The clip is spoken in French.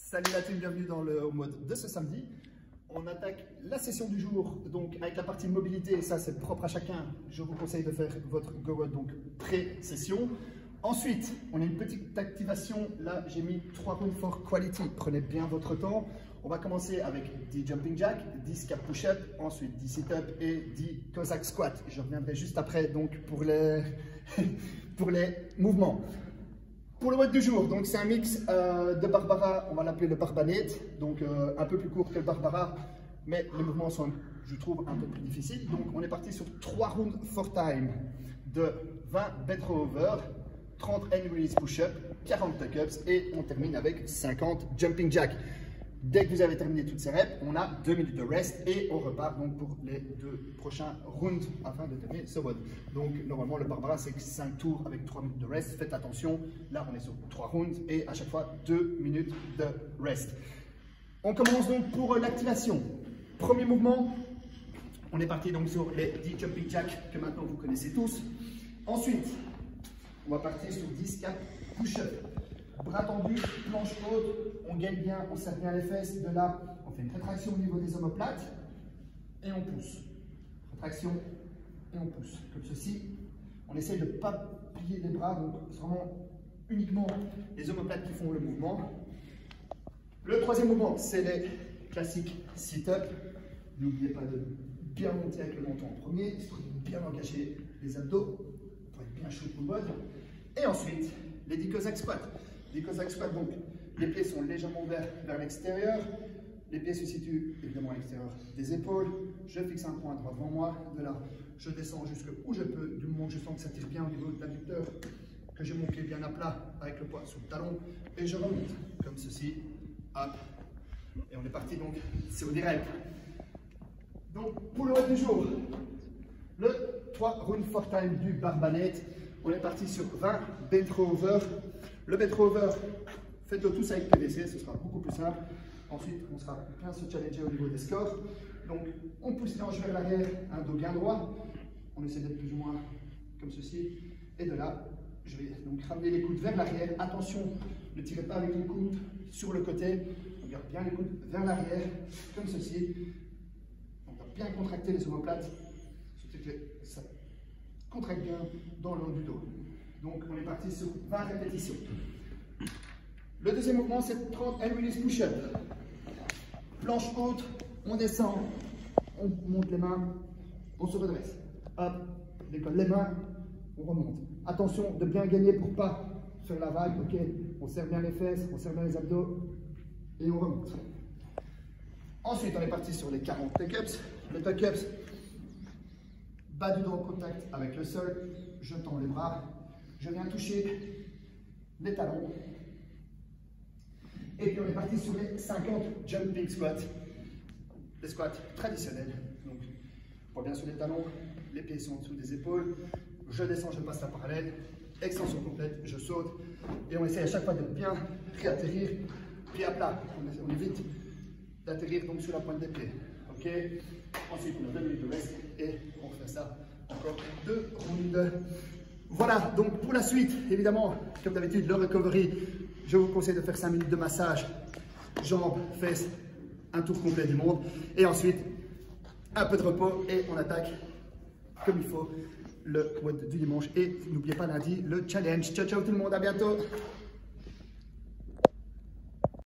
Salut la team, bienvenue dans le mode de ce samedi. On attaque la session du jour, donc avec la partie mobilité, ça c'est propre à chacun. Je vous conseille de faire votre GoWOD, donc pré-session. Ensuite, on a une petite activation. Là, j'ai mis 3 rounds for quality. Prenez bien votre temps. On va commencer avec 10 jumping jack, 10 cap push-up, ensuite 10 sit-up et 10 Cossack squat. Je reviendrai juste après donc pour les, pour les mouvements. Pour le WOD du jour, donc c'est un mix de Barbara, on va l'appeler le Barbanate, donc un peu plus court que le Barbara, mais les mouvements sont, je trouve, un peu plus difficiles. Donc on est parti sur 3 rounds for time de 20 bent over, 30 hand release push-up, 40 tuck-ups et on termine avec 50 jumping jack. Dès que vous avez terminé toutes ces reps, on a 2 minutes de rest et on repart donc pour les 2 prochains rounds afin de terminer ce WOD. Donc normalement le Barbara c'est 5 tours avec 3 minutes de rest. Faites attention, là on est sur 3 rounds et à chaque fois 2 minutes de rest. On commence donc pour l'activation. Premier mouvement, on est parti donc sur les 10 jumping jack que maintenant vous connaissez tous. Ensuite, on va partir sur 10 cap push-up. Bras tendus, planche haute, on gagne bien, on serre bien les fesses. De là, on fait une rétraction au niveau des omoplates et on pousse. Rétraction et on pousse, comme ceci. On essaie de ne pas plier les bras, donc c'est vraiment uniquement les omoplates qui font le mouvement. Le troisième mouvement, c'est les classiques sit-up. N'oubliez pas de bien monter avec le menton en premier, histoire de bien engager les abdos pour être bien chaud pour le WOD. Et ensuite, les 10 Cossack squats. Les Cossack squats, donc, les pieds sont légèrement ouverts vers l'extérieur. Les pieds se situent évidemment à l'extérieur des épaules. Je fixe un point droit devant moi. De là, je descends jusque où je peux. Du moment que je sens que ça tire bien au niveau de l'adducteur, que j'ai mon pied bien à plat avec le poids sous le talon. Et je remonte comme ceci. Hop. Et on est parti donc, c'est au direct. Donc, pour le WOD du jour, le 3 rounds for time du Barbanate. On est parti sur 20 bent over. Le bent over, faites-le tous avec PVC, ce sera beaucoup plus simple. Ensuite, on sera bien se challenger au niveau des scores. Donc, on pousse les hanches vers l'arrière, un dos bien droit. On essaie d'être plus ou moins comme ceci. Et de là, je vais donc ramener les coudes vers l'arrière. Attention, ne tirez pas avec les coudes sur le côté. On garde bien les coudes vers l'arrière, comme ceci. On va bien contracter les omoplates. Surtout que ça contracte bien dans le haut du dos. Donc on est parti sur 20 répétitions. Le deuxième mouvement, c'est 30 hand release push-up. Planche haute, on descend, on monte les mains, on se redresse. Hop, on décolle les mains, on remonte. Attention de bien gagner pour ne pas faire la vague. Ok, on serre bien les fesses, on serre bien les abdos et on remonte. Ensuite, on est parti sur les 40 tuck-ups. Les tuck-ups, bas du dos en contact avec le sol, je tends les bras. Je viens toucher les talons. Et puis on est parti sur les 50 jumping squats. Les squats traditionnels. Donc, pour bien sur les talons, les pieds sont en dessous des épaules. Je descends, je passe la parallèle. Extension complète, je saute. Et on essaie à chaque fois de bien réatterrir. Pied à plat. On évite d'atterrir donc sur la pointe des pieds. Ok. Ensuite, on a 2 minutes de rest. Et on fait ça encore 2 rounds. Voilà, donc pour la suite, évidemment, comme d'habitude, le recovery, je vous conseille de faire 5 minutes de massage, jambes, fesses, un tour complet du monde. Et ensuite, un peu de repos et on attaque comme il faut le WOD du dimanche. Et n'oubliez pas lundi, le challenge. Ciao, ciao tout le monde, à bientôt.